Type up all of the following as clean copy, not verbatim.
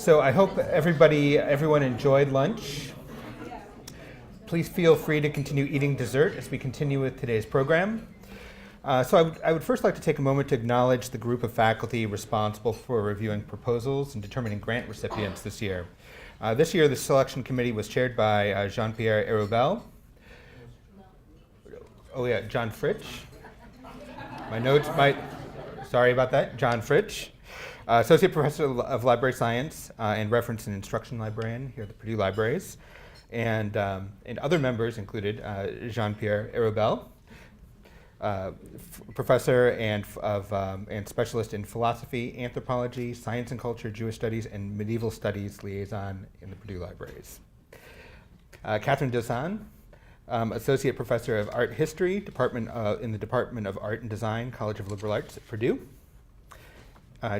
So I hope everyone enjoyed lunch. Please feel free to continue eating dessert as we continue with today's program. I would first like to take a moment to acknowledge the group of faculty responsible for reviewing proposals and determining grant recipients this year. This year, the selection committee was chaired by Jean-Pierre Erobel. Oh yeah, John Fritsch. My notes might, sorry about that, John Fritsch. Associate Professor of Library Science and Reference and Instruction Librarian here at the Purdue Libraries. And other members included Jean-Pierre Erobel, professor and specialist in philosophy, anthropology, science and culture, Jewish studies, and medieval studies liaison in the Purdue Libraries. Catherine Dosan, associate professor of art history, in the Department of Art and Design, College of Liberal Arts at Purdue.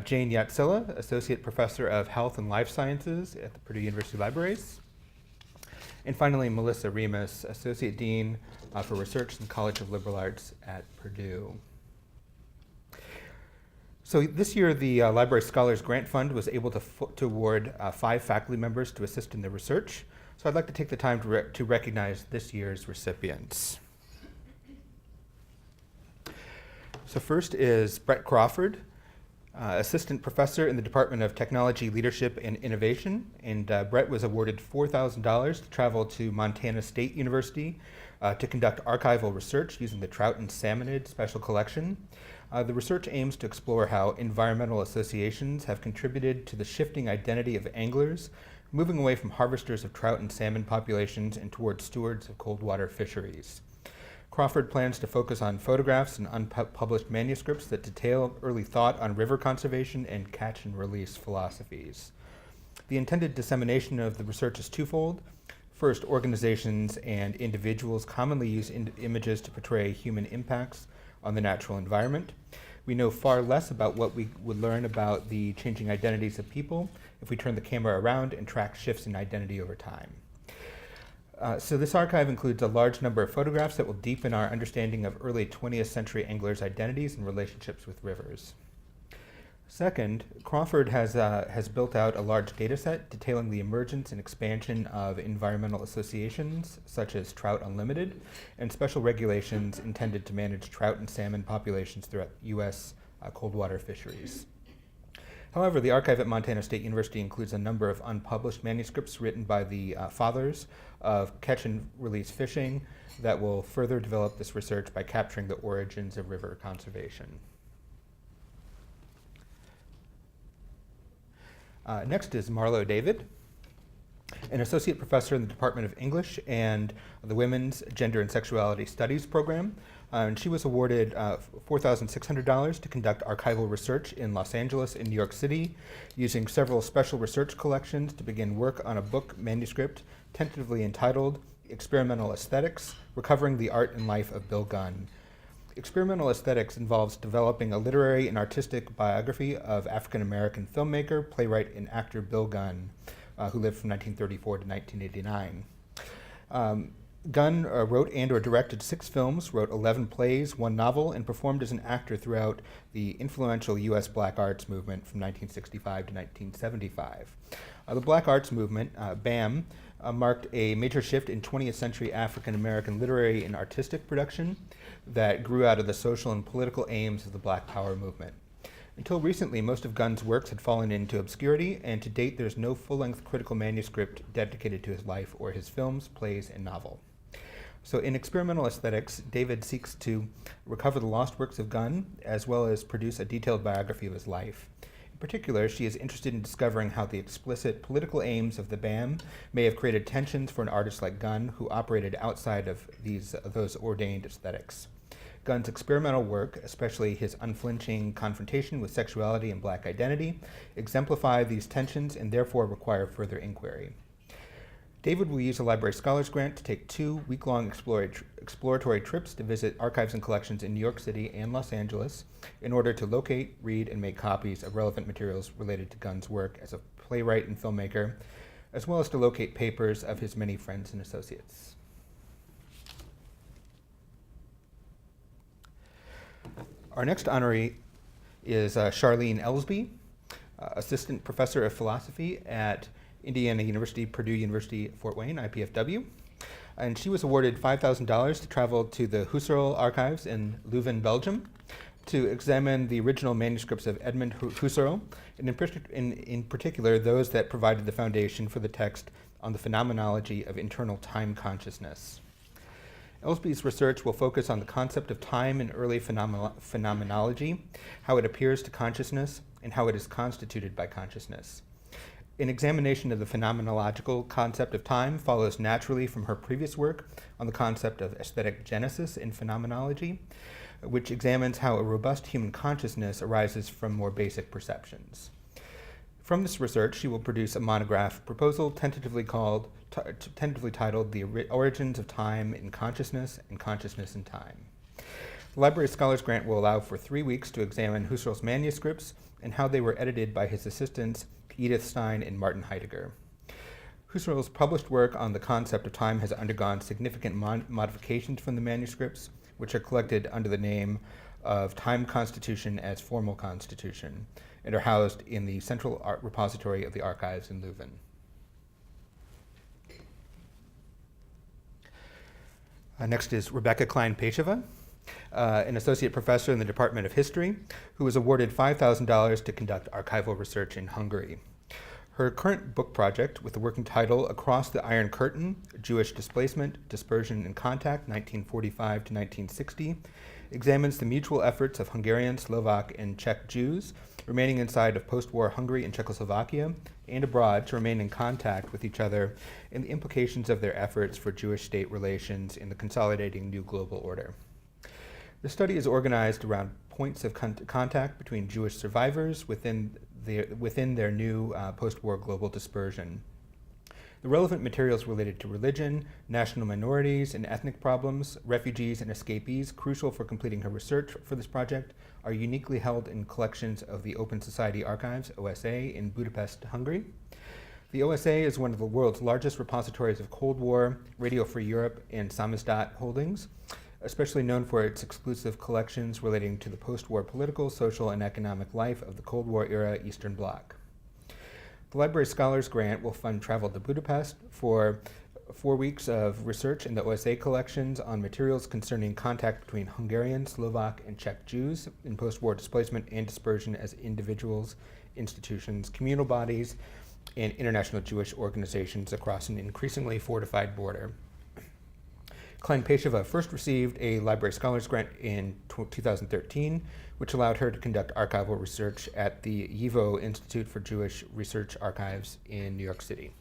Jane Yatsila, associate professor of health and life sciences at the Purdue University Libraries. And finally, Melissa Remus, associate dean for research in the College of Liberal Arts at Purdue. So this year, the Library Scholars Grant Fund was able to award 5 faculty members to assist in their research. So I'd like to take the time to recognize this year's recipients. So first is Brett Crawford, assistant professor in the Department of Technology, Leadership, and Innovation. And Brett was awarded $4,000 to travel to Montana State University to conduct archival research using the Trout and Salmonid Special Collection. The research aims to explore how environmental associations have contributed to the shifting identity of anglers, moving away from harvesters of trout and salmon populations and towards stewards of cold water fisheries. Crawford plans to focus on photographs and unpublished manuscripts that detail early thought on river conservation and catch and release philosophies. The intended dissemination of the research is twofold. First, organizations and individuals commonly use images to portray human impacts on the natural environment. We know far less about what we would learn about the changing identities of people if we turn the camera around and track shifts in identity over time. So this archive includes a large number of photographs that will deepen our understanding of early 20th century anglers' identities and relationships with rivers. Second, Crawford has built out a large data set detailing the emergence and expansion of environmental associations such as Trout Unlimited and special regulations intended to manage trout and salmon populations throughout U.S. Cold water fisheries. However, the archive at Montana State University includes a number of unpublished manuscripts written by the fathers of catch and release fishing that will further develop this research by capturing the origins of river conservation. Next is Marlo David, an associate professor in the Department of English and the Women's Gender and Sexuality Studies program. And she was awarded $4,600 to conduct archival research in Los Angeles and New York City, using several special research collections to begin work on a book manuscript tentatively entitled Experimental Aesthetics: Recovering the Art and Life of Bill Gunn. Experimental aesthetics involves developing a literary and artistic biography of African-American filmmaker, playwright, and actor Bill Gunn, who lived from 1934 to 1989. Gunn wrote and or directed 6 films, wrote 11 plays, 1 novel, and performed as an actor throughout the influential U.S. Black Arts movement from 1965 to 1975. The Black Arts movement, BAM, marked a major shift in 20th century African-American literary and artistic production that grew out of the social and political aims of the Black Power movement. Until recently, most of Gunn's works had fallen into obscurity, and to date there's no full-length critical manuscript dedicated to his life or his films, plays, and novel. So in Experimental Aesthetics, David seeks to recover the lost works of Gunn, as well as produce a detailed biography of his life. In particular, she is interested in discovering how the explicit political aims of the BAM may have created tensions for an artist like Gunn, who operated outside of those ordained aesthetics. Gunn's experimental work, especially his unflinching confrontation with sexuality and Black identity, exemplify these tensions and therefore require further inquiry. David will use a Library Scholars Grant to take 2 week-long exploratory trips to visit archives and collections in New York City and Los Angeles in order to locate, read, and make copies of relevant materials related to Gunn's work as a playwright and filmmaker, as well as to locate papers of his many friends and associates. Our next honoree is Charlene Ellsby. assistant professor of philosophy at Indiana University, Purdue University, Fort Wayne, IPFW. And she was awarded $5,000 to travel to the Husserl archives in Leuven, Belgium, to examine the original manuscripts of Edmund Husserl, and in particular those that provided the foundation for the text on the phenomenology of internal time consciousness. Elsby's research will focus on the concept of time in early phenomenology, how it appears to consciousness, and how it is constituted by consciousness. An examination of the phenomenological concept of time follows naturally from her previous work on the concept of aesthetic genesis in phenomenology, which examines how a robust human consciousness arises from more basic perceptions. From this research, she will produce a monograph proposal tentatively titled The Origins of Time in Consciousness and Consciousness in Time. The Library Scholars Grant will allow for 3 weeks to examine Husserl's manuscripts and how they were edited by his assistants Edith Stein and Martin Heidegger. Husserl's published work on the concept of time has undergone significant modifications from the manuscripts, which are collected under the name of Time Constitution as Formal Constitution, and are housed in the Central Art Repository of the Archives in Leuven. Next is Rebecca Klein-Pecheva, an associate professor in the Department of History, who was awarded $5,000 to conduct archival research in Hungary. Her current book project, with the working title Across the Iron Curtain, Jewish Displacement, Dispersion, and Contact, 1945 to 1960, examines the mutual efforts of Hungarian, Slovak, and Czech Jews remaining inside of post-war Hungary and Czechoslovakia and abroad to remain in contact with each other and the implications of their efforts for Jewish-state relations in the consolidating new global order. The study is organized around points of contact between Jewish survivors within their new post-war global dispersion. The relevant materials related to religion, national minorities and ethnic problems, refugees and escapees, crucial for completing her research for this project, are uniquely held in collections of the Open Society Archives, OSA, in Budapest, Hungary. The OSA is one of the world's largest repositories of Cold War, Radio Free Europe, and Samizdat holdings, especially known for its exclusive collections relating to the post-war political, social, and economic life of the Cold War era Eastern Bloc. The Library Scholars Grant will fund travel to Budapest for 4 weeks of research in the OSA collections on materials concerning contact between Hungarian, Slovak, and Czech Jews in post-war displacement and dispersion as individuals, institutions, communal bodies, and international Jewish organizations across an increasingly fortified border. Klein-Pecheva first received a Library Scholars Grant in 2013, which allowed her to conduct archival research at the YIVO Institute for Jewish Research Archives in New York City.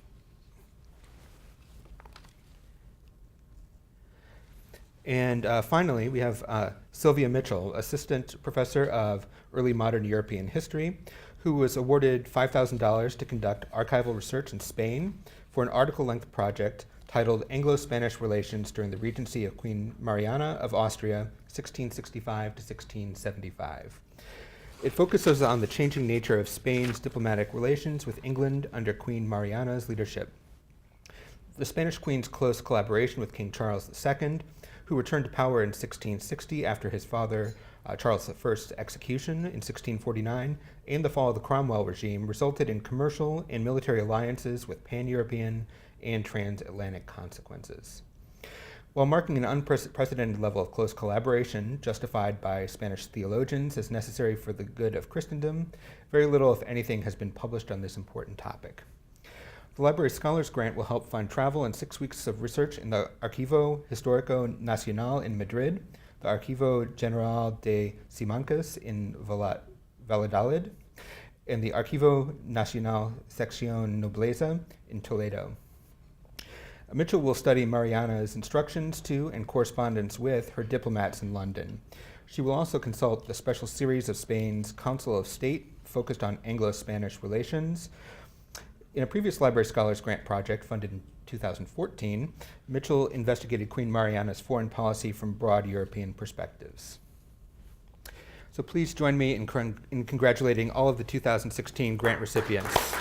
And finally, we have Sylvia Mitchell, Assistant Professor of Early Modern European History, who was awarded $5,000 to conduct archival research in Spain for an article-length project titled Anglo-Spanish Relations During the Regency of Queen Mariana of Austria, 1665 to 1675. It focuses on the changing nature of Spain's diplomatic relations with England under Queen Mariana's leadership. The Spanish Queen's close collaboration with King Charles II, who returned to power in 1660 after his father Charles I's execution in 1649, and the fall of the Cromwell regime, resulted in commercial and military alliances with pan-European and transatlantic consequences. While marking an unprecedented level of close collaboration justified by Spanish theologians as necessary for the good of Christendom, very little, if anything, has been published on this important topic. The Library Scholars Grant will help fund travel and 6 weeks of research in the Archivo Histórico Nacional in Madrid, the Archivo General de Simancas in Valladolid, and the Archivo Nacional Sección Nobleza in Toledo. Mitchell will study Mariana's instructions to and correspondence with her diplomats in London. She will also consult the special series of Spain's Council of State focused on Anglo-Spanish relations. In a previous Library Scholars Grant project funded in 2014, Mitchell investigated Queen Mariana's foreign policy from broad European perspectives. So please join me in congratulating all of the 2016 grant recipients.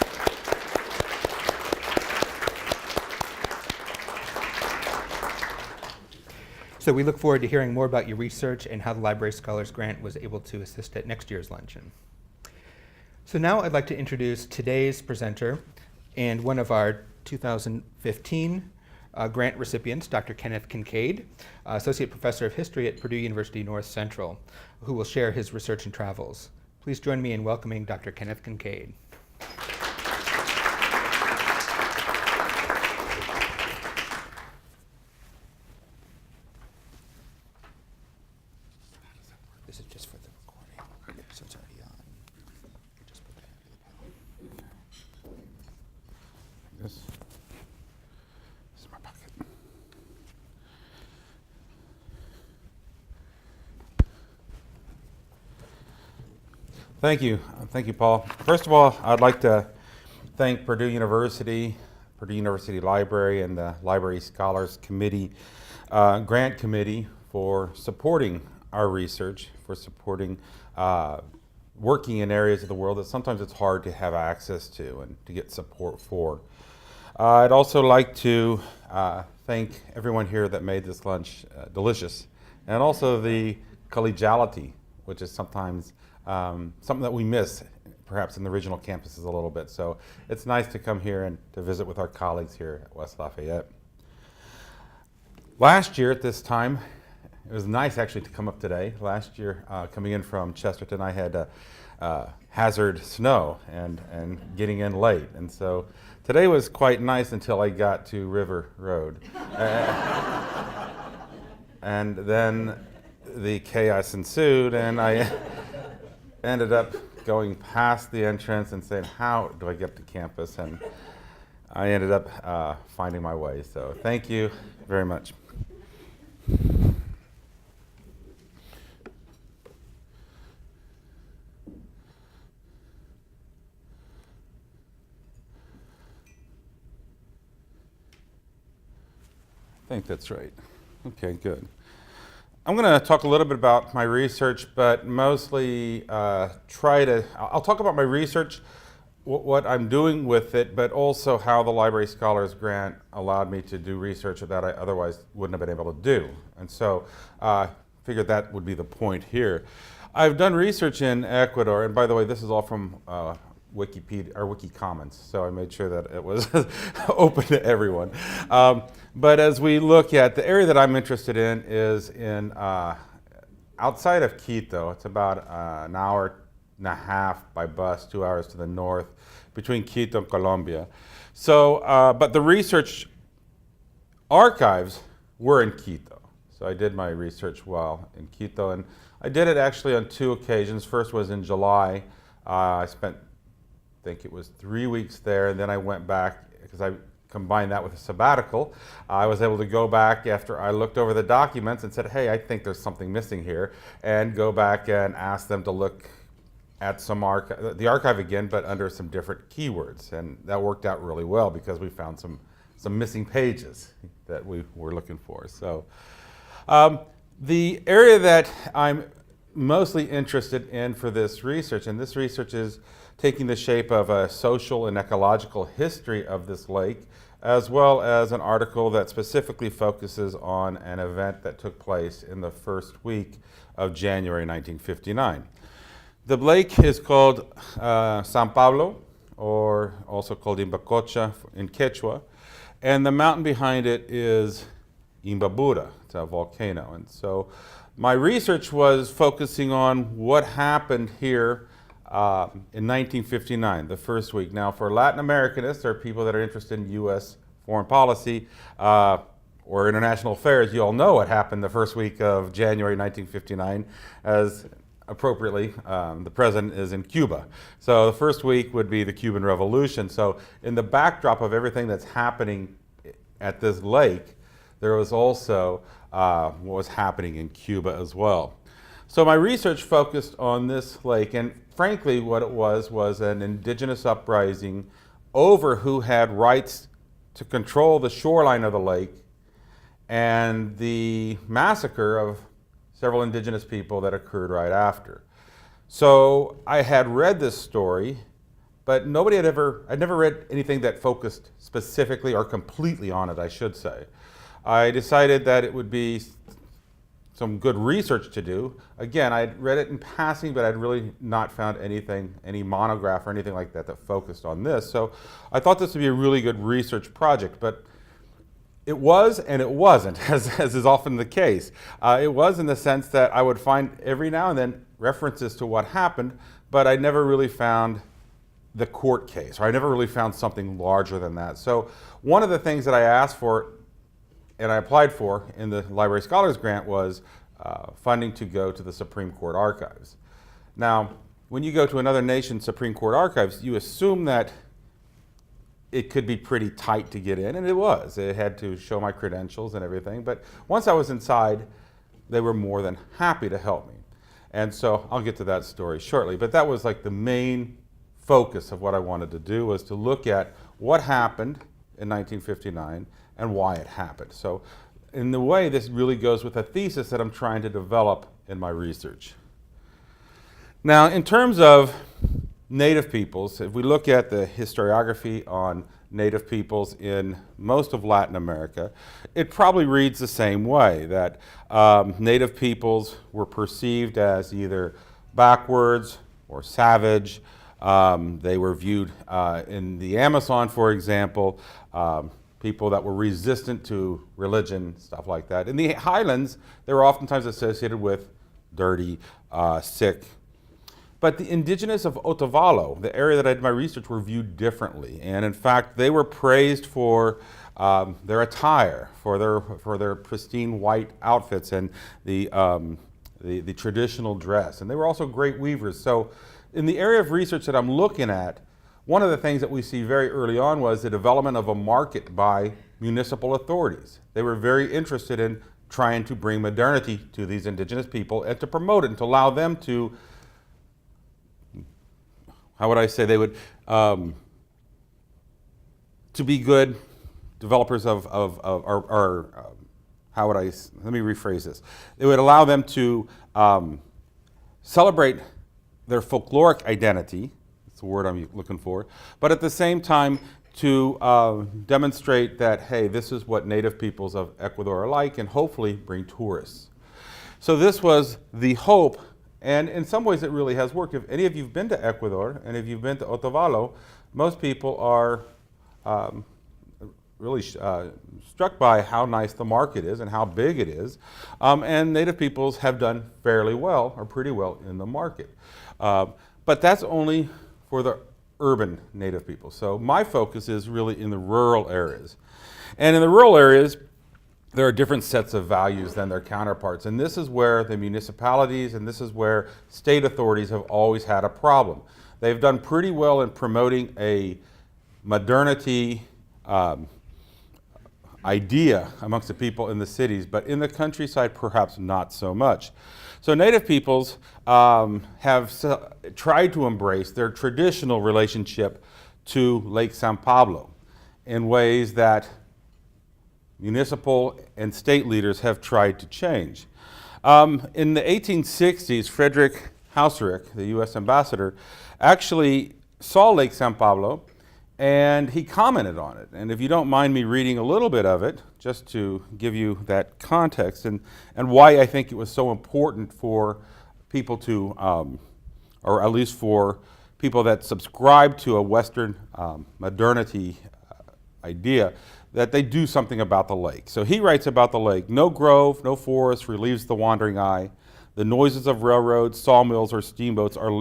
So we look forward to hearing more about your research and how the Library Scholars Grant was able to assist at next year's luncheon. So now I'd like to introduce today's presenter and one of our 2015 grant recipients, Dr. Kenneth Kincaid, Associate Professor of History at Purdue University North Central, who will share his research and travels. Please join me in welcoming Dr. Kenneth Kincaid. This is just for the recording, so it's already on. Just put it into the panel. This is my pocket. Thank you, Paul. First of all, I'd like to thank Purdue University Library, and the Library Scholars Committee, Grant Committee for supporting our research, for supporting working in areas of the world that sometimes it's hard to have access to and to get support for. I'd also like to thank everyone here that made this lunch delicious, and also the collegiality, which is sometimes something that we miss perhaps in the regional campuses a little bit. So it's nice to come here and to visit with our colleagues here at West Lafayette. Last year at this time, it was nice actually to come up today. Last year, coming in from Chesterton, I had hazard snow and getting in late. And so today was quite nice until I got to River Road. And then the chaos ensued, and I ended up going past the entrance and saying, how do I get to campus? And I ended up finding my way. So thank you very much. I think that's right. Okay, good. I'm going to talk a little bit about my research, but mostly I'll talk about my research, what I'm doing with it, but also how the Library Scholars Grant allowed me to do research that I otherwise wouldn't have been able to do. And so I figured that would be the point here. I've done research in Ecuador, and by the way, this is all from Wikipedia or WikiCommons, so I made sure that it was open to everyone. But as we look at the area that I'm interested in is in outside of Quito. It's about an hour and a half by bus, 2 hours to the north, between Quito and Colombia. So, but the research archives were in Quito. So I did my research while in Quito, and I did it actually on two occasions. First was in July. I spent, I think it was 3 weeks there, and then I went back because I combined that with a sabbatical. I was able to go back after I looked over the documents and said, hey, I think there's something missing here, and go back and ask them to look at the archive again, but under some different keywords. And that worked out really well because we found some missing pages that we were looking for. So the area that I'm mostly interested in for this research, and this research is taking the shape of a social and ecological history of this lake, as well as an article that specifically focuses on an event that took place in the first week of January 1959. The lake is called San Pablo, or also called Imbacocha in Quechua, and the mountain behind it is Imbabura. It's a volcano. And so my research was focusing on what happened here in 1959, the first week. Now, for Latin Americanists, or people that are interested in U.S. foreign policy or international affairs, you all know what happened the first week of January 1959, as appropriately, the president is in Cuba. So the first week would be the Cuban Revolution. So in the backdrop of everything that's happening at this lake, there was also what was happening in Cuba as well. So my research focused on this lake, and frankly what it was an indigenous uprising over who had rights to control the shoreline of the lake, and the massacre of several indigenous people that occurred right after. So I had read this story, but I'd never read anything that focused specifically or completely on it, I should say. I decided that it would be some good research to do. Again, I'd read it in passing, but I'd really not found anything, any monograph or anything like that that focused on this. So I thought this would be a really good research project, but it was and it wasn't, as is often the case. It was in the sense that I would find every now and then references to what happened, but I never really found the court case, or I never really found something larger than that. So one of the things that I asked for and I applied for in the Library Scholars Grant was funding to go to the Supreme Court Archives. Now, when you go to another nation's Supreme Court Archives, you assume that it could be pretty tight to get in, and it was. It had to show my credentials and everything, but once I was inside, they were more than happy to help me. And so I'll get to that story shortly, but that was like the main focus of what I wanted to do, was to look at what happened in 1959 and why it happened. So in the way, this really goes with a thesis that I'm trying to develop in my research. Now, in terms of Native peoples, if we look at the historiography on Native peoples in most of Latin America, it probably reads the same way, that Native peoples were perceived as either backwards or savage. They were viewed in the Amazon, for example, people that were resistant to religion, stuff like that. In the highlands, they were oftentimes associated with dirty, sick. But the indigenous of Otavalo, the area that I did my research, were viewed differently. And in fact, they were praised for their attire, for their pristine white outfits and the traditional dress. And they were also great weavers. So in the area of research that I'm looking at, one of the things that we see very early on was the development of a market by municipal authorities. They were very interested in trying to bring modernity to these indigenous people and to promote it and to allow them to, how would I say, they would, to be good developers of how would I, let me rephrase this. It would allow them to celebrate their folkloric identity, that's the word I'm looking for, but at the same time to demonstrate that, hey, this is what Native peoples of Ecuador are like, and hopefully bring tourists. So this was the hope, and in some ways it really has worked. If any of you have been to Ecuador, and if you've been to Otavalo, most people are really struck by how nice the market is and how big it is. And Native peoples have done fairly well, or pretty well, in the market. But that's only for the urban Native people. So my focus is really in the rural areas. And in the rural areas, there are different sets of values than their counterparts. And this is where the municipalities and this is where state authorities have always had a problem. They've done pretty well in promoting a modernity idea amongst the people in the cities, but in the countryside, perhaps not so much. So Native peoples have tried to embrace their traditional relationship to Lake San Pablo in ways that municipal and state leaders have tried to change. In the 1860s, Frederick Hauserick, the U.S. ambassador, actually saw Lake San Pablo and he commented on it. And if you don't mind me reading a little bit of it, just to give you that context and why I think it was so important for people to, or at least for people that subscribe to a Western modernity idea, that they do something about the lake. So he writes about the lake: no grove, no forest relieves the wandering eye. The noises of railroads, sawmills, or steamboats are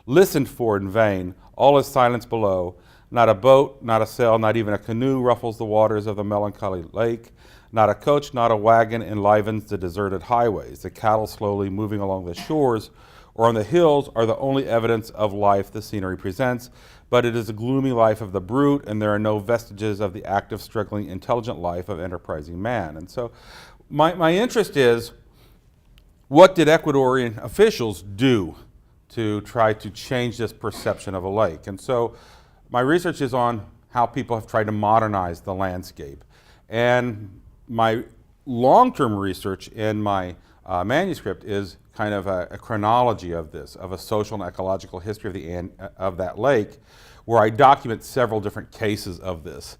listened for in vain. All is silence below. Not a boat, not a sail, not even a canoe ruffles the waters of the melancholy lake. Not a coach, not a wagon enlivens the deserted highways. The cattle slowly moving along the shores or on the hills are the only evidence of life the scenery presents, but it is a gloomy life of the brute, and there are no vestiges of the active, struggling, intelligent life of enterprising man. And so my interest is, what did Ecuadorian officials do to try to change this perception of a lake? And so my research is on how people have tried to modernize the landscape. And my long-term research in my manuscript is kind of a chronology of this, of a social and ecological history of that lake, where I document several different cases of this.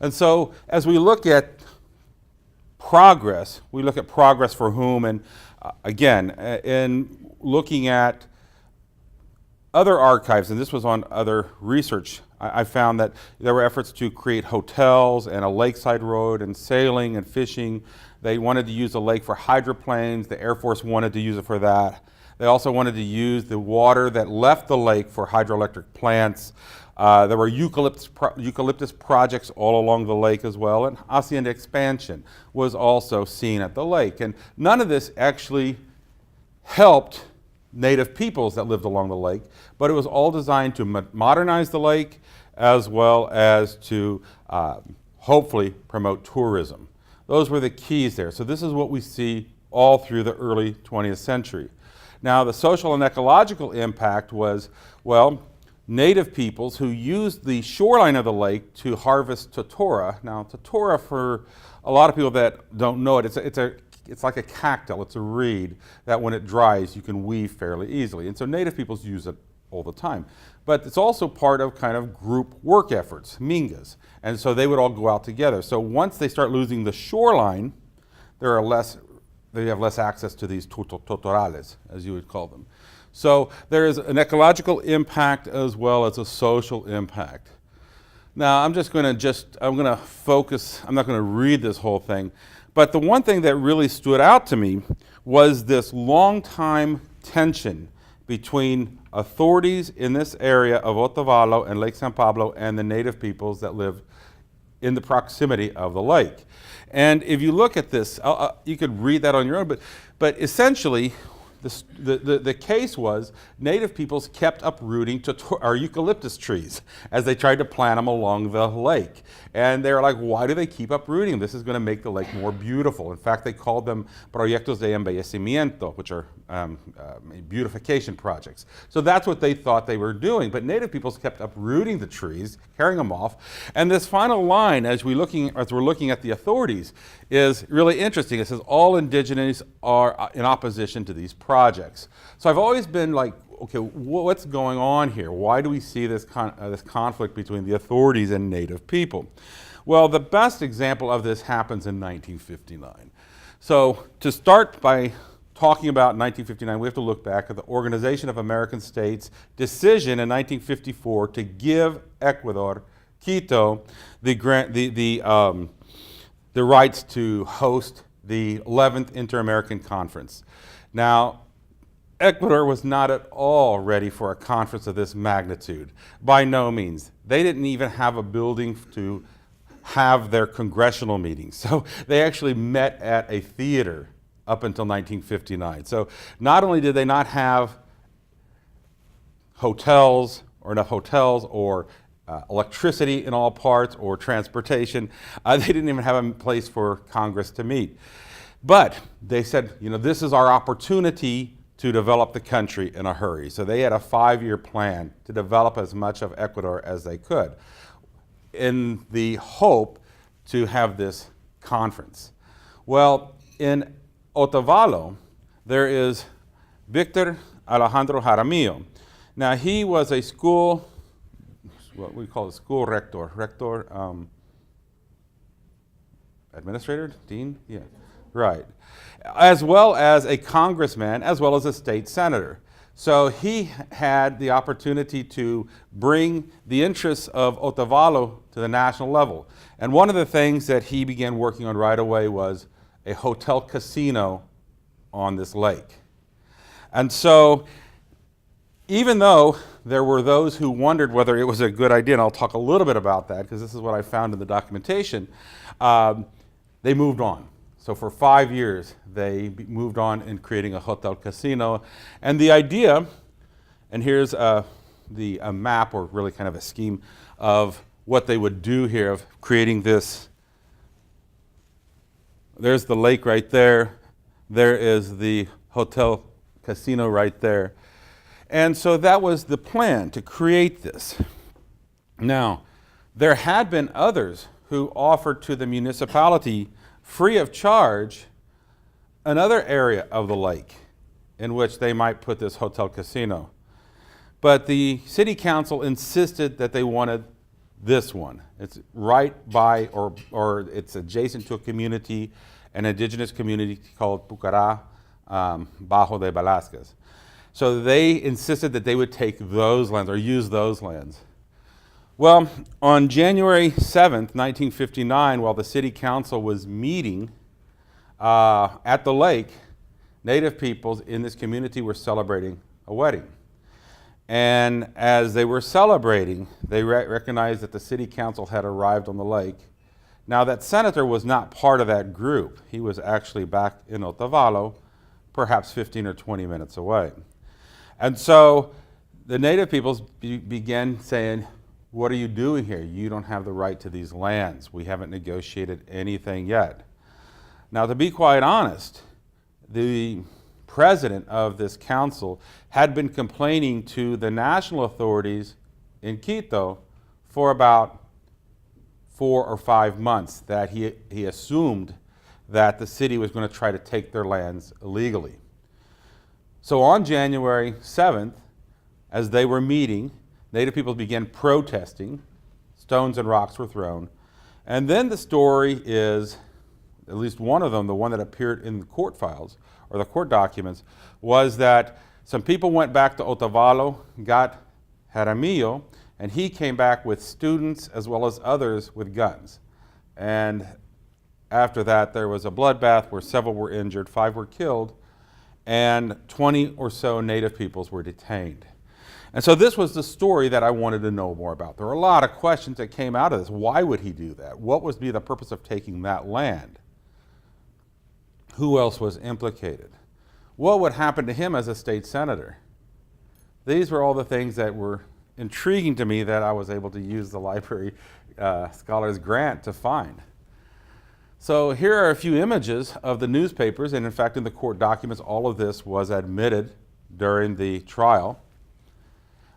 And so as we look at progress, we look at progress for whom, and again, in looking at other archives, and this was on other research, I found that there were efforts to create hotels and a lakeside road and sailing and fishing. They wanted to use the lake for hydroplanes. The Air Force wanted to use it for that. They also wanted to use the water that left the lake for hydroelectric plants. There were eucalyptus projects all along the lake as well, and hacienda expansion was also seen at the lake. And none of this actually helped native peoples that lived along the lake, but it was all designed to modernize the lake as well as to hopefully promote tourism. Those were the keys there. So this is what we see all through the early 20th century. Now, the social and ecological impact was, well, native peoples who used the shoreline of the lake to harvest totora. Now, totora, for a lot of people that don't know it, it's like a cactus, it's a reed that when it dries you can weave fairly easily. And so native peoples use it all the time. But it's also part of kind of group work efforts, mingas. And so they would all go out together. So once they start losing the shoreline, they have less access to these totorales, as you would call them. So there is an ecological impact as well as a social impact. Now I'm going to focus, I'm not going to read this whole thing, but the one thing that really stood out to me was this long time tension between authorities in this area of Otavalo and Lake San Pablo and the native peoples that live in the proximity of the lake. And if you look at this, you could read that on your own, but essentially the case was native peoples kept uprooting eucalyptus trees as they tried to plant them along the lake. And they were like, why do they keep uprooting them? This is going to make the lake more beautiful. In fact, they called them proyectos de embellecimiento, which are beautification projects. So that's what they thought they were doing. But native peoples kept uprooting the trees, carrying them off. And this final line, as we're looking at the authorities, is really interesting. It says all indigenous are in opposition to these projects. So I've always been like, okay, what's going on here? Why do we see this conflict between the authorities and native people? Well, the best example of this happens in 1959. So to start by talking about 1959, we have to look back at the Organization of American States decision in 1954 to give Ecuador, Quito, the rights to host the 11th Inter-American Conference. Now, Ecuador was not at all ready for a conference of this magnitude. By no means. They didn't even have a building to have their congressional meetings. So they actually met at a theater up until 1959. So not only did they not have hotels or enough hotels or electricity in all parts or transportation, they didn't even have a place for Congress to meet. But they said, this is our opportunity to develop the country in a hurry. So they had a 5-year plan to develop as much of Ecuador as they could in the hope to have this conference. Well, in Otavalo, there is Victor Alejandro Jaramillo. Now, he was a school, what we call a school rector, administrator, dean? Yeah, right. As well as a congressman, as well as a state senator. So he had the opportunity to bring the interests of Otavalo to the national level. And one of the things that he began working on right away was a hotel casino on this lake. And so even though there were those who wondered whether it was a good idea, and I'll talk a little bit about that because this is what I found in the documentation, they moved on. So for 5 years, they moved on in creating a hotel casino. And the idea, and here's a map, or really kind of a scheme, of what they would do here of creating this. There's the lake right there. There is the hotel casino right there. And so that was the plan, to create this. Now, there had been others who offered to the municipality free of charge another area of the lake in which they might put this hotel casino. But the city council insisted that they wanted this one. It's right by, or it's adjacent to a community, an indigenous community called Pucará, Bajo de Velázquez. So they insisted that they would take those lands or use those lands. Well, on January 7th, 1959, while the city council was meeting at the lake, Native peoples in this community were celebrating a wedding. And as they were celebrating, they recognized that the city council had arrived on the lake. Now, that senator was not part of that group. He was actually back in Otavalo, perhaps 15 or 20 minutes away. And so the Native peoples began saying, what are you doing here? You don't have the right to these lands. We haven't negotiated anything yet. Now, to be quite honest, the president of this council had been complaining to the national authorities in Quito for about 4 or 5 months that he assumed that the city was going to try to take their lands illegally. So on January 7th, as they were meeting, Native people began protesting. Stones and rocks were thrown. And then the story is, at least one of them, the one that appeared in the court files, or the court documents, was that some people went back to Otavalo, got Jaramillo, and he came back with students as well as others with guns. And after that, there was a bloodbath where several were injured, 5 were killed, and 20 or so Native peoples were detained. And so this was the story that I wanted to know more about. There were a lot of questions that came out of this. Why would he do that? What would be the purpose of taking that land? Who else was implicated? What would happen to him as a state senator? These were all the things that were intriguing to me that I was able to use the library scholars grant to find. So here are a few images of the newspapers, and in fact in the court documents all of this was admitted during the trial.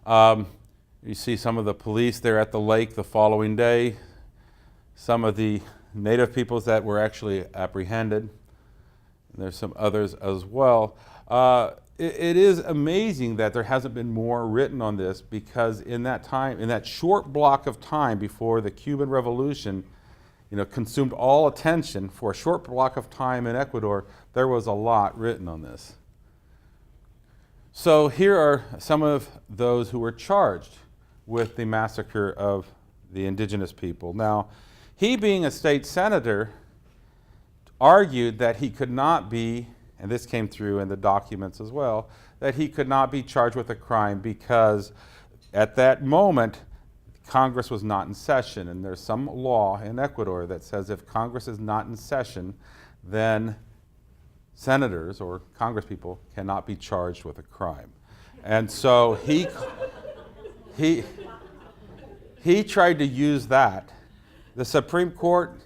You see some of the police there at the lake the following day, some of the Native peoples that were actually apprehended, and there's some others as well. It is amazing that there hasn't been more written on this, because in that time, in that short block of time before the Cuban Revolution, consumed all attention, for a short block of time in Ecuador, there was a lot written on this. So here are some of those who were charged with the massacre of the indigenous people. Now, he, being a state senator, argued that he could not be, and this came through in the documents as well, that he could not be charged with a crime because at that moment Congress was not in session, and there's some law in Ecuador that says if Congress is not in session, then senators or congresspeople cannot be charged with a crime. And so he tried to use that. The Supreme Court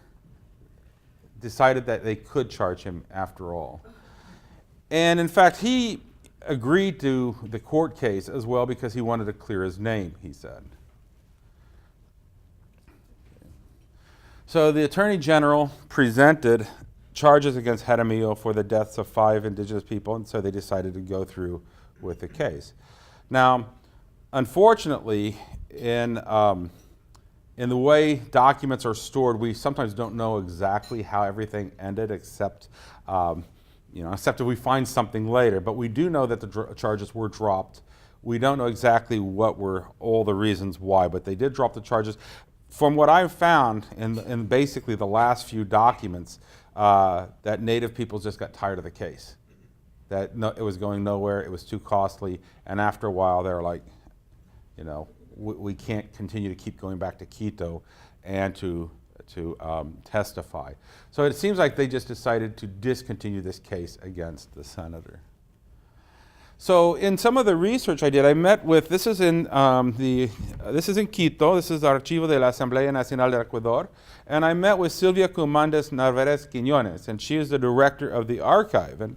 decided that they could charge him after all. And in fact, he agreed to the court case as well because he wanted to clear his name, he said. So the Attorney General presented charges against Jaramillo for the deaths of 5 indigenous people, and so they decided to go through with the case. Now, unfortunately, in the way documents are stored, we sometimes don't know exactly how everything ended, except if we find something later. But we do know that the charges were dropped. We don't know exactly what were all the reasons why, but they did drop the charges. From what I've found in basically the last few documents, that Native people just got tired of the case. That it was going nowhere, it was too costly, and after a while they were like, we can't continue to keep going back to Quito and to testify. So it seems like they just decided to discontinue this case against the senator. So in some of the research I did, I met with, this is in Quito, this is the Archivo de la Asamblea Nacional de Ecuador, and I met with Silvia Cumandes Narvaez Quiñones, and she is the director of the archive. And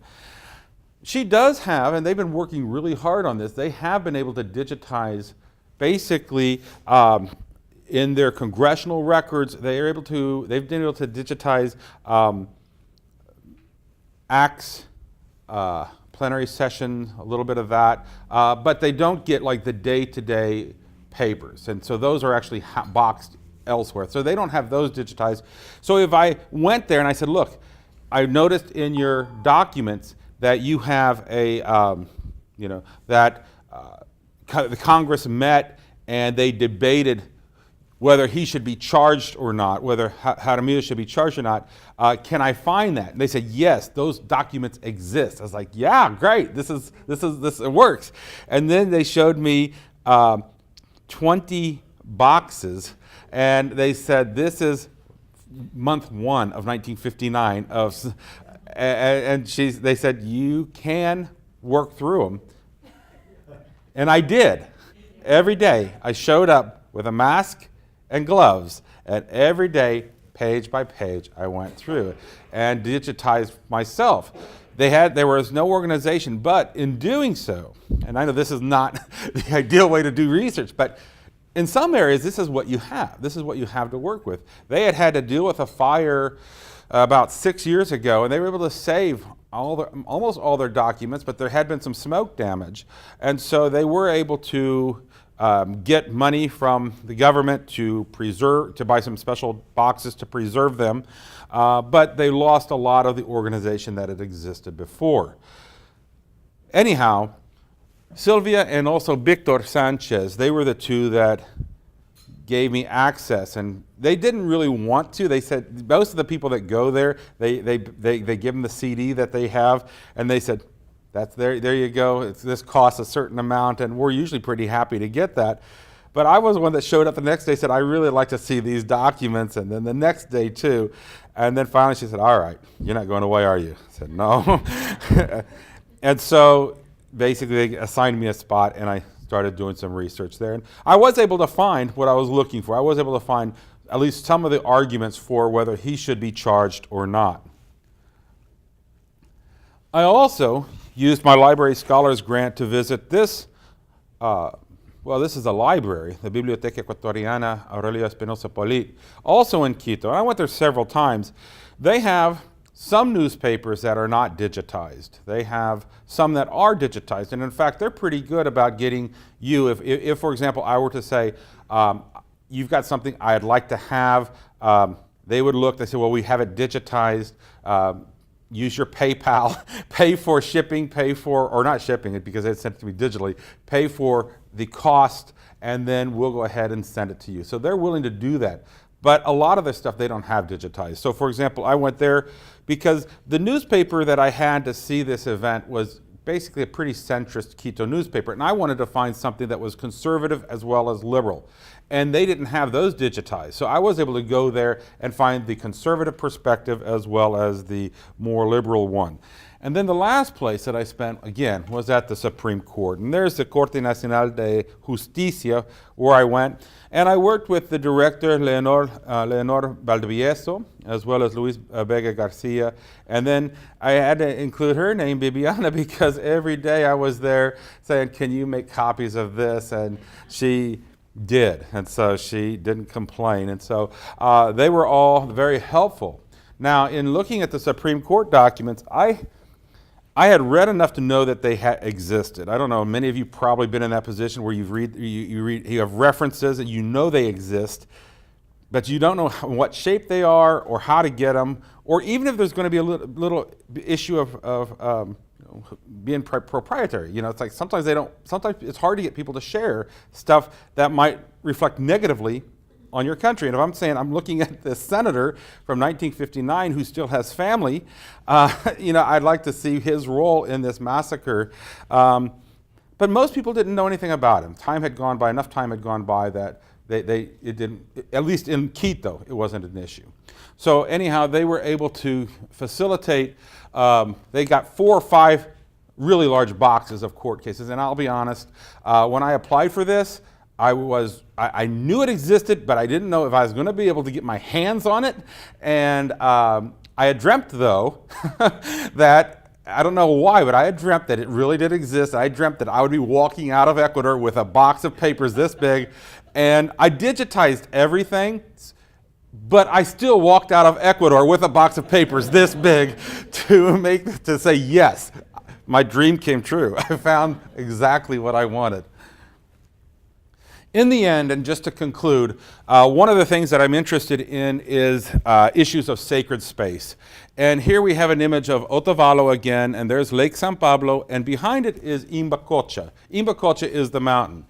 she does have, and they've been working really hard on this, they have been able to digitize basically in their congressional records, they've been able to digitize acts, plenary session, a little bit of that, but they don't get like the day-to-day papers. And so those are actually boxed elsewhere. So they don't have those digitized. So if I went there and I said, look, I noticed in your documents that you have a, that the Congress met and they debated whether he should be charged or not, whether Jaramillo should be charged or not. Can I find that? And they said, yes, those documents exist. I was like, yeah, great, this it works. And then they showed me 20 boxes, and they said, this is month 1 of 1959 they said, you can work through them. And I did. Every day I showed up with a mask and gloves, and every day, page by page, I went through it and digitized myself. There was no organization, but in doing so, and I know this is not the ideal way to do research, but in some areas, this is what you have. This is what you have to work with. They had to deal with a fire about 6 years ago, and they were able to save almost all their documents, but there had been some smoke damage. And so they were able to get money from the government to buy some special boxes to preserve them, but they lost a lot of the organization that had existed before. Anyhow, Sylvia and also Victor Sanchez, they were the two that gave me access, and they didn't really want to. They said, most of the people that go there, they give them the CD that they have, and they said, there you go, this costs a certain amount, and we're usually pretty happy to get that. But I was the one that showed up the next day, said, I really like to see these documents, and then the next day too. And then finally she said, all right, you're not going away, are you? I said, no. And so basically they assigned me a spot, and I started doing some research there. And I was able to find what I was looking for. I was able to find at least some of the arguments for whether he should be charged or not. I also used my Library Scholars Grant to visit this, this is a library, the Biblioteca Ecuatoriana Aurelio Espinosa Polit, also in Quito. And I went there several times. They have some newspapers that are not digitized. They have some that are digitized. And in fact, they're pretty good about getting you, if for example, I were to say, you've got something I'd like to have, they would look, they say, well, we have it digitized, use your PayPal, pay for shipping, or not shipping it because it's sent to me digitally, pay for the cost, and then we'll go ahead and send it to you. So they're willing to do that. But a lot of the stuff they don't have digitized. So for example, I went there because the newspaper that I had to see this event was basically a pretty centrist Quito newspaper, and I wanted to find something that was conservative as well as liberal. And they didn't have those digitized. So I was able to go there and find the conservative perspective as well as the more liberal one. And then the last place that I spent, again, was at the Supreme Court. And there's the Corte Nacional de Justicia, where I went. And I worked with the director, Leonor Valdivieso, as well as Luis Vega Garcia. And then I had to include her name, Bibiana, because every day I was there saying, can you make copies of this? And she did. And so she didn't complain. And so they were all very helpful. Now, in looking at the Supreme Court documents, I had read enough to know that they had existed. I don't know, many of you probably been in that position where you have references and you know they exist, but you don't know what shape they are or how to get them, or even if there's going to be a little issue of being proprietary. You know, it's like sometimes it's hard to get people to share stuff that might reflect negatively on your country. And if I'm saying I'm looking at this senator from 1959 who still has family, I'd like to see his role in this massacre. But most people didn't know anything about him. Enough time had gone by that it didn't, at least in Quito, it wasn't an issue. So anyhow, they were able to facilitate, they got 4 or 5 really large boxes of court cases. And I'll be honest, when I applied for this, I knew it existed, but I didn't know if I was going to be able to get my hands on it. And I had dreamt, though, that, I don't know why, but I had dreamt that it really did exist. I dreamt that I would be walking out of Ecuador with a box of papers this big, and I digitized everything, but I still walked out of Ecuador with a box of papers this big to say, yes, my dream came true. I found exactly what I wanted. in the end, and just to conclude, one of the things that I'm interested in is issues of sacred space. And here we have an image of Otavalo again, and there's Lake San Pablo, and behind it is Imbacocha. Imbacocha is the mountain.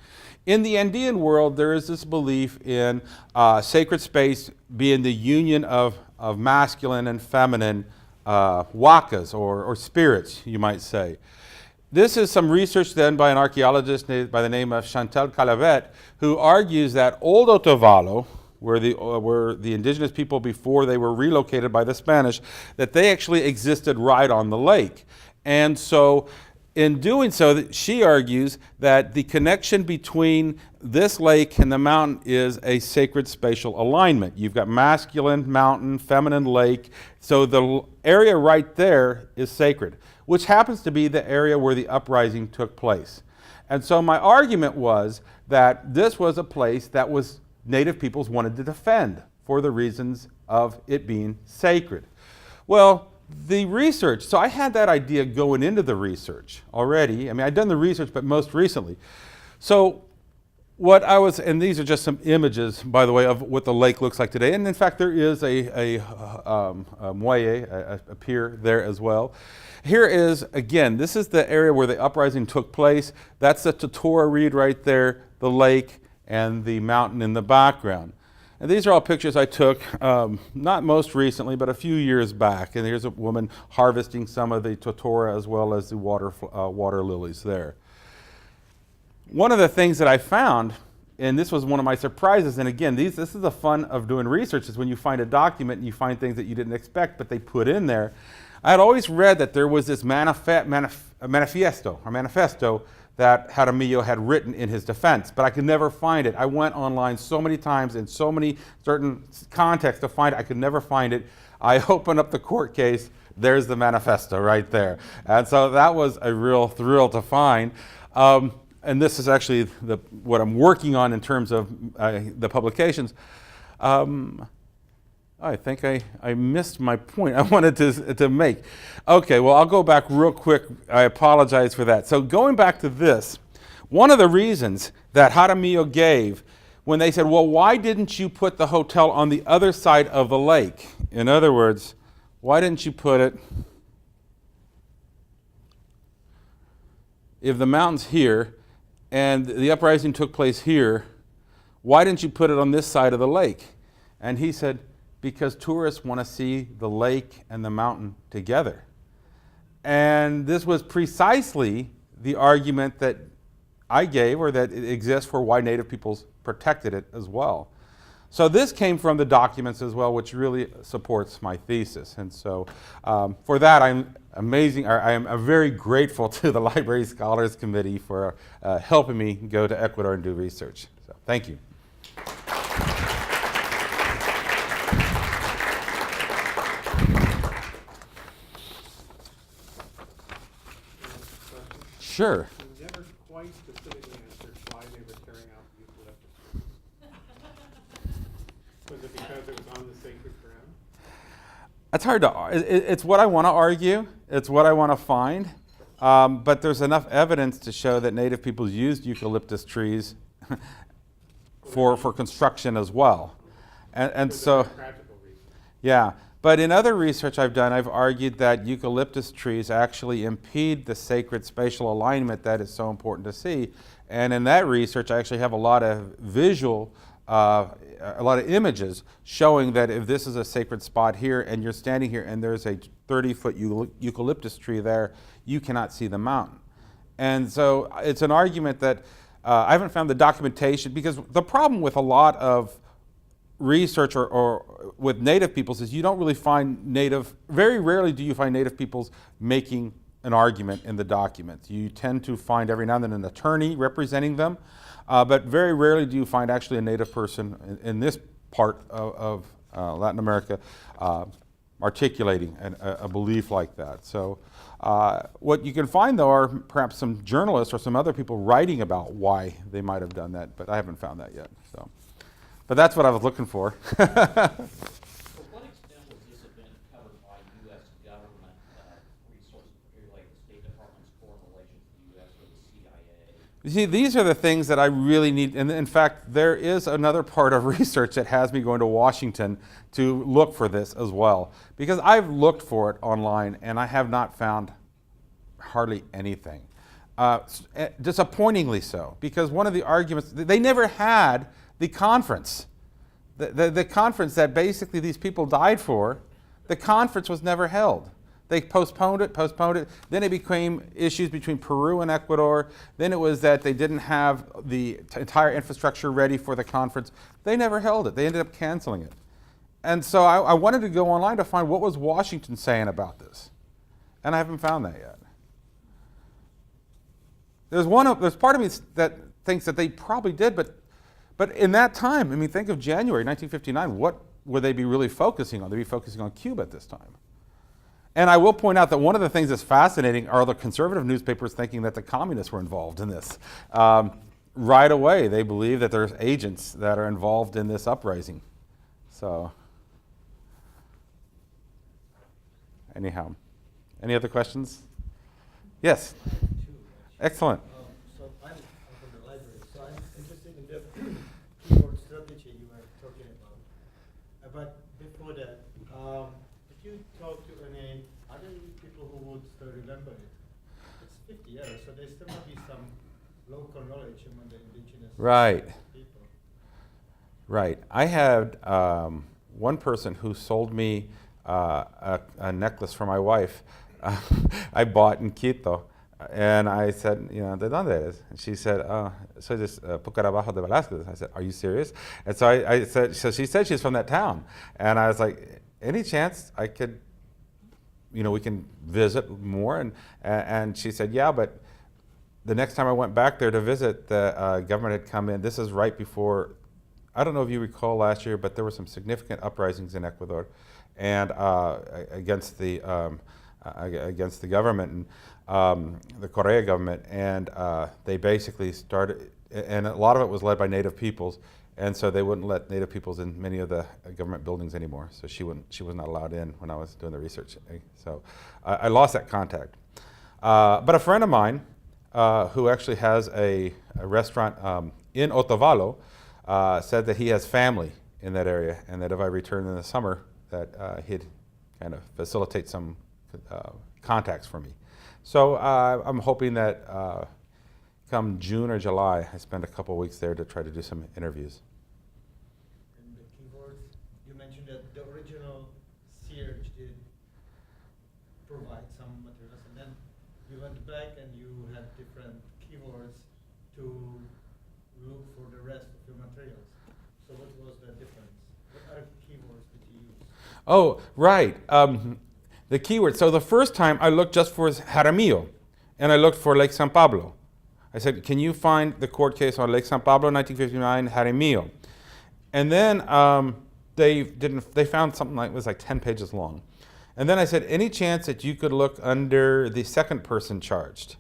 In the Andean world, there is this belief in sacred space being the union of masculine and feminine wakas, or spirits, you might say. This is some research done by an archaeologist by the name of Chantal Calavet, who argues that old Otavalo, were the indigenous people before they were relocated by the Spanish, that they actually existed right on the lake. And so in doing so, she argues that the connection between this lake and the mountain is a sacred spatial alignment. You've got masculine mountain, feminine lake, so the area right there is sacred, which happens to be the area where the uprising took place. And so my argument was that this was a place that Native peoples wanted to defend for the reasons of it being sacred. Well, the research, so I had that idea going into the research already. I mean, I'd done the research, but most recently. So what I was, and these are just some images, by the way, of what the lake looks like today. And in fact, there is a muelle, a pier there as well. Here is, again, this is the area where the uprising took place. That's the Totora Reed right there, the lake, and the mountain in the background. And these are all pictures I took, not most recently, but a few years back. And here's a woman harvesting some of the totora as well as the water lilies there. One of the things that I found, and this was one of my surprises, and again, this is the fun of doing research, is when you find a document and you find things that you didn't expect, but they put in there. I had always read that there was this manifesto that Jaramillo had written in his defense, but I could never find it. I went online so many times in so many certain contexts to find it. I could never find it. I opened up the court case. There's the manifesto right there. And so that was a real thrill to find. And this is actually what I'm working on in terms of the publications. I think I missed my point I wanted to make. Okay, well, I'll go back real quick. I apologize for that. So going back to this, one of the reasons that Jaramillo gave when they said, well, why didn't you put the hotel on the other side of the lake? In other words, why didn't you put it, if the mountain's here and the uprising took place here, why didn't you put it on this side of the lake? And he said, because tourists want to see the lake and the mountain together. And this was precisely the argument that I gave, or that it exists for why Native peoples protected it as well. So this came from the documents as well, which really supports my thesis. And so for that, I'm very grateful to the Library Scholars Committee for helping me go to Ecuador and do research. So thank you. Sure. You never quite specifically answered why they were tearing out the eucalyptus trees. Was it because it was on the sacred ground? It's hard to, it's what I want to argue. It's what I want to find. But there's enough evidence to show that Native peoples used eucalyptus trees for construction as well. And so, Practical reason. yeah. But in other research I've done, I've argued that eucalyptus trees actually impede the sacred spatial alignment that is so important to see. And in that research, I actually have a lot of visual, a lot of images showing that if this is a sacred spot here and you're standing here and there's a 30-foot eucalyptus tree there, you cannot see the mountain. And so it's an argument that I haven't found the documentation, because the problem with a lot of research or with Native peoples is you don't really find very rarely do you find Native peoples making an argument in the documents. You tend to find every now and then an attorney representing them, but very rarely do you find actually a Native person in this part of Latin America articulating a belief like that. So what you can find, though, are perhaps some journalists or some other people writing about why they might have done that, but I haven't found that yet. So. But that's what I was looking for. To what extent was this event covered by U.S. government resources, like the State Department's foreign relations to the U.S. or the CIA? You see, these are the things that I really need. And in fact, there is another part of research that has me going to Washington to look for this as well. Because I've looked for it online and I have not found hardly anything. Disappointingly so, because one of the arguments, they never had the conference. The conference that basically these people died for, the conference was never held. They postponed it. Then it became issues between Peru and Ecuador. Then it was that they didn't have the entire infrastructure ready for the conference. They never held it. They ended up canceling it. And so I wanted to go online to find what was Washington saying about this. And I haven't found that yet. There's part of me that thinks that they probably did, but in that time, I mean, think of January 1959, what would they be really focusing on? They'd be focusing on Cuba at this time. And I will point out that one of the things that's fascinating are the conservative newspapers thinking that the communists were involved in this. Right away, they believe that there's agents that are involved in this uprising. So, anyhow, any other questions? Yes. Excellent. So I'm from the library, so I'm interested in the keyboard strategy you were talking about. But before that, if you talk to any other people who would still remember it, it's 50 years, so there still might be some local knowledge among the indigenous Right. people. Right. I had one person who sold me a necklace for my wife. I bought in Quito. And I said, you know, ¿de dónde eres? And she said, soy de Pucarabajo de Velázquez. I said, are you serious? And so I said, so she said she's from that town. And I was like, any chance I could, you know, we can visit more? And she said, yeah, but the next time I went back there to visit, the government had come in. This is right before, I don't know if you recall last year, but there were some significant uprisings in Ecuador and against the government. And, the Correa government, and they basically started, and a lot of it was led by native peoples, and so they wouldn't let native peoples in many of the government buildings anymore. So she was not allowed in when I was doing the research. So I lost that contact. But a friend of mine who actually has a restaurant in Otavalo said that he has family in that area, and that if I return in the summer, that he'd kind of facilitate some contacts for me. So I'm hoping that come June or July, I spend a couple of weeks there to try to do some interviews. And the keyboards, you mentioned that the original Search did provide some materials, and then you went back and you had different keywords to look for the rest of the materials. So what was the difference? What other keywords did you use? Oh, right. The keyword. So the first time I looked just for Jaramillo, and I looked for Lake San Pablo. I said, can you find the court case on Lake San Pablo, 1959, Jaramillo? And then they found something like, it was like 10 pages long. And then I said, any chance that you could look under the second person charged,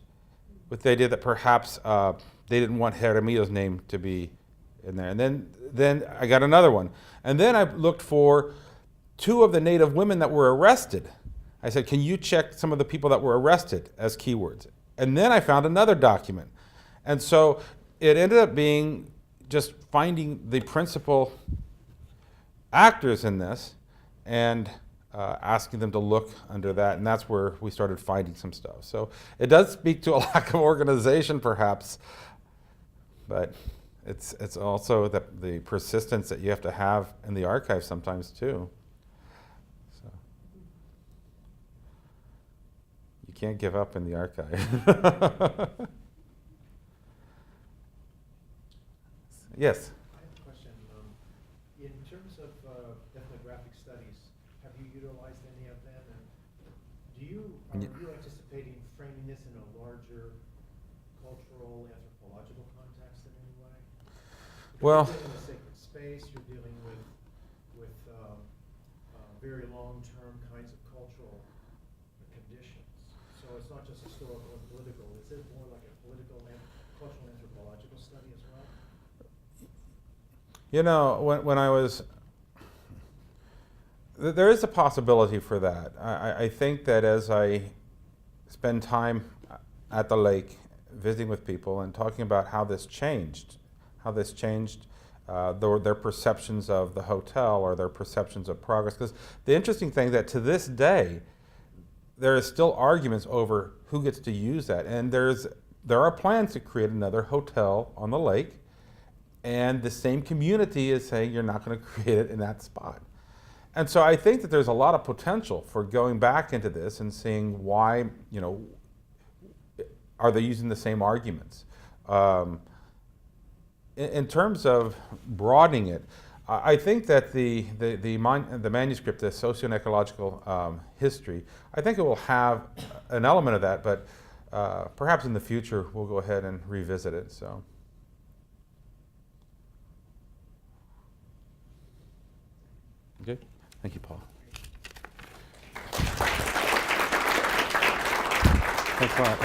with the idea that perhaps they didn't want Jaramillo's name to be in there. And then I got another one. And then I looked for two of the native women that were arrested. I said, can you check some of the people that were arrested as keywords? And then I found another document. And so it ended up being just finding the principal actors in this and asking them to look under that. And that's where we started finding some stuff. So it does speak to a lack of organization, perhaps, but it's also the persistence that you have to have in the archive sometimes, too. Can't give up in the archive. Yes? I have a question. In terms of ethnographic studies, have you utilized any of them? And are you anticipating framing this in a larger cultural, anthropological context in any way? Because Well, you're dealing with sacred space, you're dealing with very long-term kinds of cultural conditions. So it's not just historical and political. Is it more like a political and cultural anthropological study as well? you know, when I was, there is a possibility for that. I think that as I spend time at the lake, visiting with people and talking about how this changed their perceptions of the hotel or their perceptions of progress. Because the interesting thing that to this day, there is still arguments over who gets to use that. And there are plans to create another hotel on the lake, and the same community is saying you're not going to create it in that spot. And so I think that there's a lot of potential for going back into this and seeing why, are they using the same arguments? In terms of broadening it, I think that the manuscript, the socio-ecological history, I think it will have an element of that, but perhaps in the future we'll go ahead and revisit it. So. Okay. Thank you, Paul. Thanks a lot.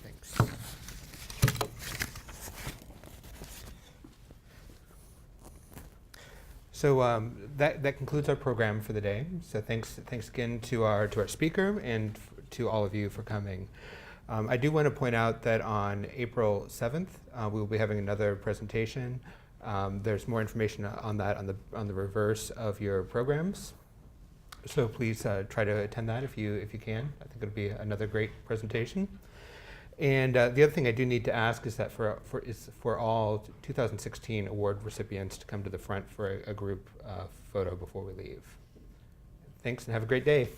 Thanks. So that concludes our program for the day. So thanks again to our speaker and to all of you for coming. I do want to point out that on April 7th we will be having another presentation. There's more information on that on the reverse of your programs. So please try to attend that if you can. I think it'll be another great presentation. And the other thing I do need to ask is that for all 2016 award recipients to come to the front for a group photo before we leave. Thanks and have a great day.